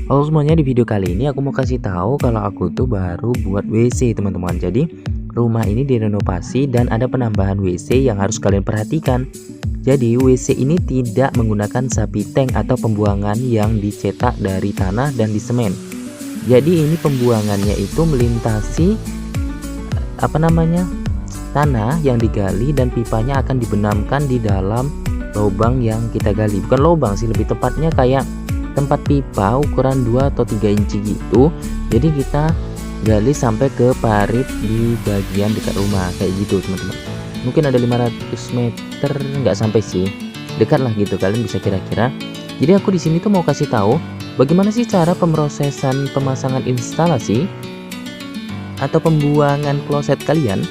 Halo semuanya, di video kali ini aku mau kasih tahu kalau aku tuh baru buat WC teman-teman. Jadi rumah ini direnovasi dan ada penambahan WC yang harus kalian perhatikan. Jadi WC ini tidak menggunakan sapi tank atau pembuangan yang dicetak dari tanah dan disemen. Jadi ini pembuangannya itu melintasi tanah yang digali dan pipanya akan dibenamkan di dalam lubang yang kita gali. Bukan lubang sih, lebih tepatnya kayak tempat pipa ukuran 2 atau 3 inci gitu. Jadi kita gali sampai ke parit di bagian dekat rumah kayak gitu teman-teman. Mungkin ada 500 meter, nggak sampai sih, dekat lah gitu, kalian bisa kira-kira. Jadi aku di sini tuh mau kasih tahu bagaimana sih cara pemrosesan pemasangan instalasi atau pembuangan kloset kalian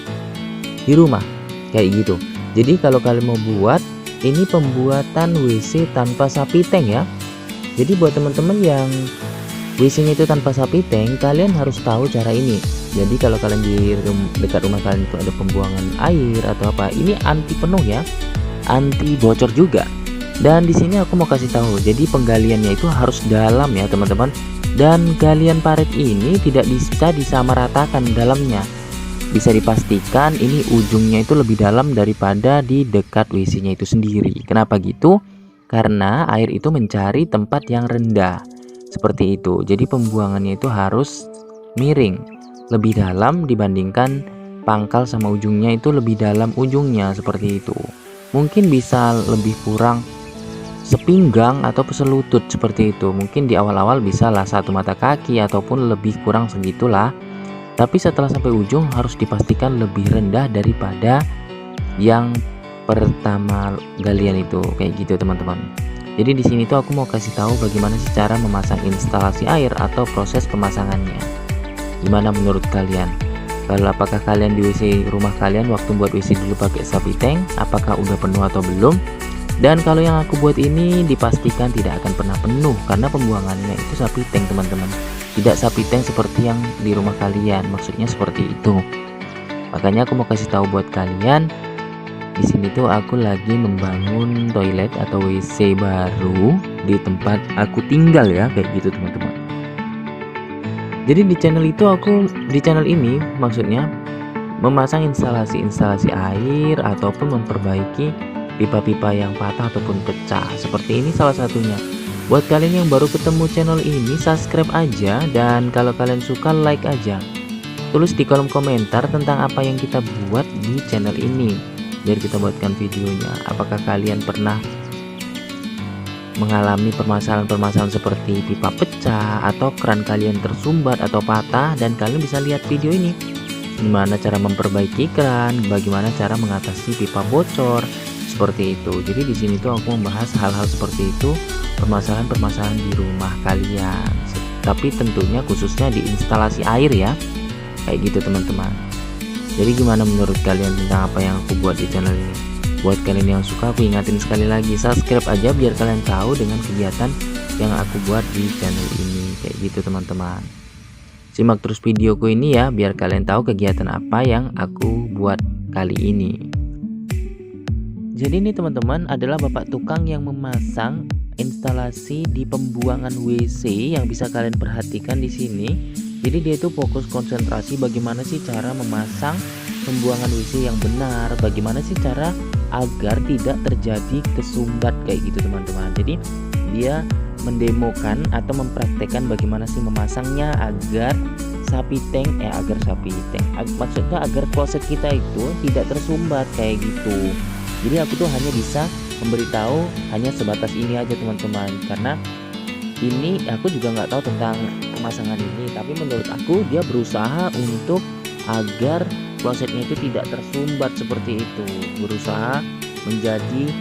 di rumah kayak gitu. Jadi kalau kalian mau buat ini pembuatan WC tanpa sapi tank ya. Jadi buat teman-teman yang WC-nya itu tanpa sapi tank, kalian harus tahu cara ini. Jadi kalau kalian di dekat rumah kalian itu ada pembuangan air atau apa, ini anti penuh ya, anti bocor juga. Dan di sini aku mau kasih tahu, jadi penggaliannya itu harus dalam ya teman-teman. Dan galian parit ini tidak bisa disamaratakan dalamnya. Bisa dipastikan ini ujungnya itu lebih dalam daripada di dekat WC-nya itu sendiri. Kenapa gitu? Karena air itu mencari tempat yang rendah seperti itu. Jadi pembuangannya itu harus miring, lebih dalam dibandingkan pangkal sama ujungnya itu lebih dalam ujungnya seperti itu. Mungkin bisa lebih kurang sepinggang atau selutut seperti itu. Mungkin di awal-awal bisa lah 1 mata kaki ataupun lebih kurang segitulah. Tapi setelah sampai ujung harus dipastikan lebih rendah daripada yang pertama galian itu kayak gitu teman-teman. Jadi di sini tuh aku mau kasih tahu bagaimana sih cara memasang instalasi air atau proses pemasangannya. Gimana menurut kalian? Kalau apakah kalian di WC rumah kalian waktu buat WC dulu pakai sapi tank, apakah udah penuh atau belum? Dan kalau yang aku buat ini dipastikan tidak akan pernah penuh karena pembuangannya itu sapi tank teman-teman. Tidak sapi tank seperti yang di rumah kalian, maksudnya seperti itu. Makanya aku mau kasih tahu buat kalian. Di sini tuh aku lagi membangun toilet atau WC baru di tempat aku tinggal ya, kayak gitu teman-teman. Jadi di channel ini maksudnya memasang instalasi air ataupun memperbaiki pipa-pipa yang patah ataupun pecah. Seperti ini salah satunya. Buat kalian yang baru ketemu channel ini, subscribe aja, dan kalau kalian suka like aja. Tulis di kolom komentar tentang apa yang kita buat di channel ini, biar kita buatkan videonya. Apakah kalian pernah mengalami permasalahan-permasalahan seperti pipa pecah atau keran kalian tersumbat atau patah, dan kalian bisa lihat video ini. Gimana cara memperbaiki keran, bagaimana cara mengatasi pipa bocor, seperti itu. Jadi di sini tuh aku membahas hal-hal seperti itu, permasalahan-permasalahan di rumah kalian. Tapi tentunya khususnya di instalasi air ya. Kayak gitu teman-teman. Jadi gimana menurut kalian tentang apa yang aku buat di channel ini? Buat kalian yang suka, aku ingatin sekali lagi, subscribe aja biar kalian tahu dengan kegiatan yang aku buat di channel ini. Kayak gitu teman-teman. Simak terus videoku ini ya, biar kalian tahu kegiatan apa yang aku buat kali ini. Jadi ini teman-teman adalah bapak tukang yang memasang instalasi di pembuangan WC yang bisa kalian perhatikan di sini. Jadi dia itu fokus konsentrasi bagaimana sih cara memasang pembuangan WC yang benar, bagaimana sih cara agar tidak terjadi kesumbat kayak gitu teman-teman. Jadi dia mendemokan atau mempraktekkan bagaimana sih memasangnya agar maksudnya agar kloset kita itu tidak tersumbat kayak gitu. Jadi aku tuh hanya bisa memberitahu hanya sebatas ini aja teman-teman, karena ini aku juga nggak tahu tentang pemasangan ini, tapi menurut aku dia berusaha untuk agar klosetnya itu tidak tersumbat seperti itu, berusaha menjadi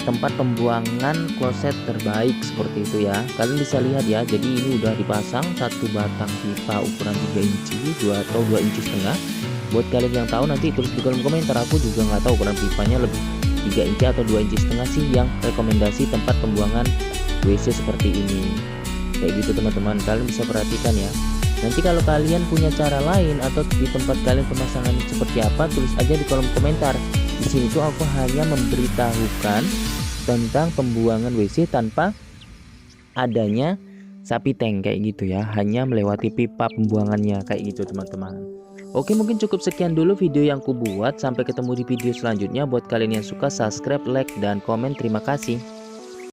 tempat pembuangan kloset terbaik seperti itu ya. Kalian bisa lihat ya, jadi ini udah dipasang satu batang pipa ukuran 3 inci 2 atau 2 inci setengah. Buat kalian yang tahu nanti tulis di kolom komentar, aku juga nggak tahu ukuran pipanya lebih 3 inci atau 2 inci setengah sih yang rekomendasi tempat pembuangan WC seperti ini. Kayak gitu teman-teman, kalian bisa perhatikan ya. Nanti kalau kalian punya cara lain atau di tempat kalian pemasangan seperti apa, tulis aja di kolom komentar. Di sini tuh aku hanya memberitahukan tentang pembuangan WC tanpa adanya sapi tank kayak gitu ya, hanya melewati pipa pembuangannya kayak gitu teman-teman. Oke, mungkin cukup sekian dulu video yang ku buat. Sampai ketemu di video selanjutnya. Buat kalian yang suka, subscribe, like, dan komen. Terima kasih.